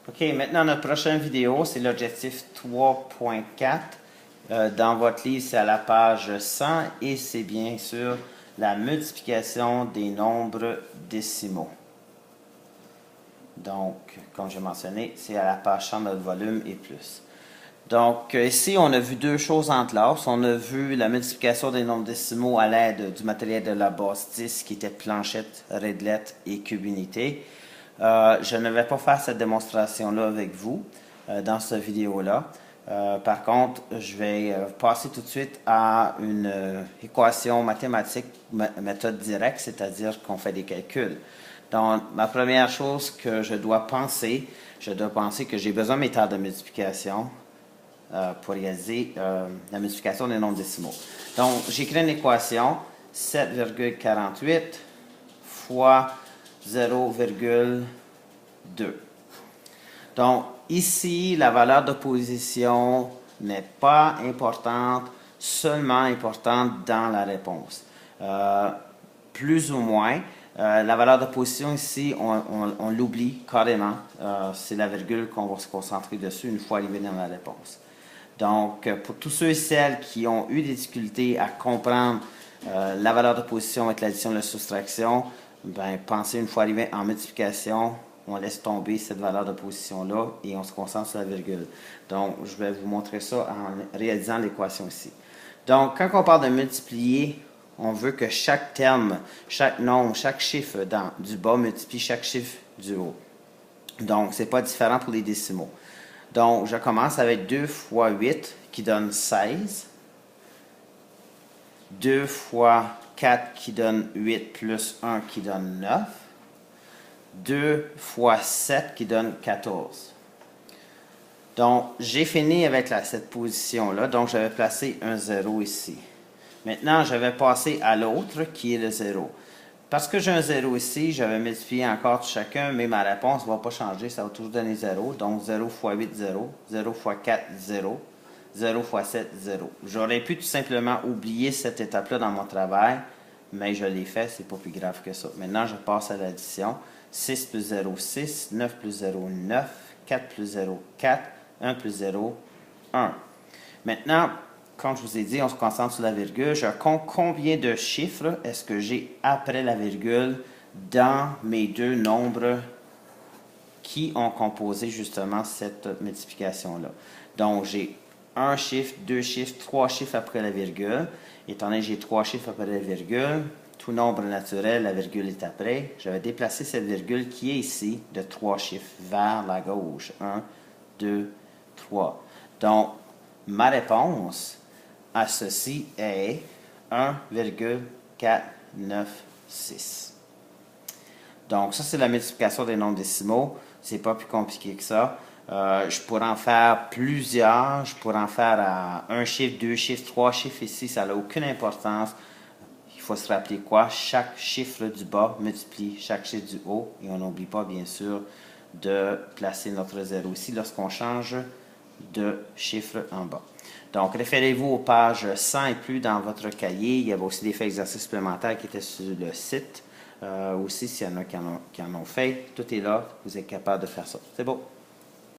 OK, maintenant notre prochaine vidéo, c'est l'objectif 3.4. Dans votre livre, c'est à la page 100 et c'est bien sûr la multiplication des nombres décimaux. Donc, comme j'ai mentionné, c'est à la page 100 de notre volume et plus. Donc, ici, on a vu deux choses en classe. On a vu la multiplication des nombres décimaux à l'aide du matériel de la base 10 qui était planchette, redlette et cube unité. Je ne vais pas faire cette démonstration-là avec vous dans cette vidéo-là. Par contre, je vais passer tout de suite à une équation mathématique, méthode directe, c'est-à-dire qu'on fait des calculs. Donc, ma première chose que je dois penser que j'ai besoin de mes tables de multiplication pour réaliser la multiplication des nombres décimaux. Donc, j'écris une équation 7,48 fois 0,2. Donc, ici, la valeur de position n'est pas importante, seulement importante dans la réponse. Plus ou moins, la valeur de position ici, on l'oublie carrément. C'est la virgule qu'on va se concentrer dessus une fois arrivé dans la réponse. Donc, pour tous ceux et celles qui ont eu des difficultés à comprendre la valeur de position avec l'addition et la soustraction, ben, pensez une fois arrivé en multiplication, on laisse tomber cette valeur de position-là et on se concentre sur la virgule. Donc, je vais vous montrer ça en réalisant l'équation ici. Donc, quand on parle de multiplier, on veut que chaque terme, chaque nombre, chaque chiffre du bas multiplie chaque chiffre du haut. Donc, ce n'est pas différent pour les décimaux. Donc, je commence avec 2 fois 8 qui donne 16. 2 fois 4 qui donne 8 plus 1 qui donne 9. 2 fois 7 qui donne 14. Donc, j'ai fini avec cette position-là. Donc, je vais placer un 0 ici. Maintenant, je vais passer à l'autre qui est le 0. Parce que j'ai un 0 ici, je vais multiplier encore chacun, mais ma réponse ne va pas changer. Ça va toujours donner 0. Donc, 0 fois 8, 0. 0 fois 4, 0. 0 fois 7, 0. J'aurais pu tout simplement oublier cette étape-là dans mon travail, mais je l'ai fait, c'est pas plus grave que ça. Maintenant, je passe à l'addition. 6 plus 0, 6. 9 plus 0, 9. 4 plus 0, 4. 1 plus 0, 1. Maintenant, comme je vous ai dit, on se concentre sur la virgule. Je compte combien de chiffres est-ce que j'ai après la virgule dans mes deux nombres qui ont composé justement cette multiplication-là. Donc, j'ai un chiffre, deux chiffres, trois chiffres après la virgule. Étant donné que j'ai trois chiffres après la virgule, tout nombre naturel, la virgule est après. Je vais déplacer cette virgule qui est ici de trois chiffres vers la gauche. 1, 2, 3. Donc, ma réponse à ceci est 1,496. Donc, ça, c'est la multiplication des nombres décimaux. C'est pas plus compliqué que ça. Je pourrais en faire plusieurs. Je pourrais en faire à un chiffre, deux chiffres, trois chiffres ici. Ça n'a aucune importance. Il faut se rappeler quoi? Chaque chiffre du bas multiplie chaque chiffre du haut. Et on n'oublie pas, bien sûr, de placer notre 0 ici lorsqu'on change de chiffre en bas. Donc, référez-vous aux pages 100 et plus dans votre cahier. Il y avait aussi des faits exercices supplémentaires qui étaient sur le site. Aussi, s'il y en a qui en ont fait, tout est là. Vous êtes capable de faire ça. C'est beau.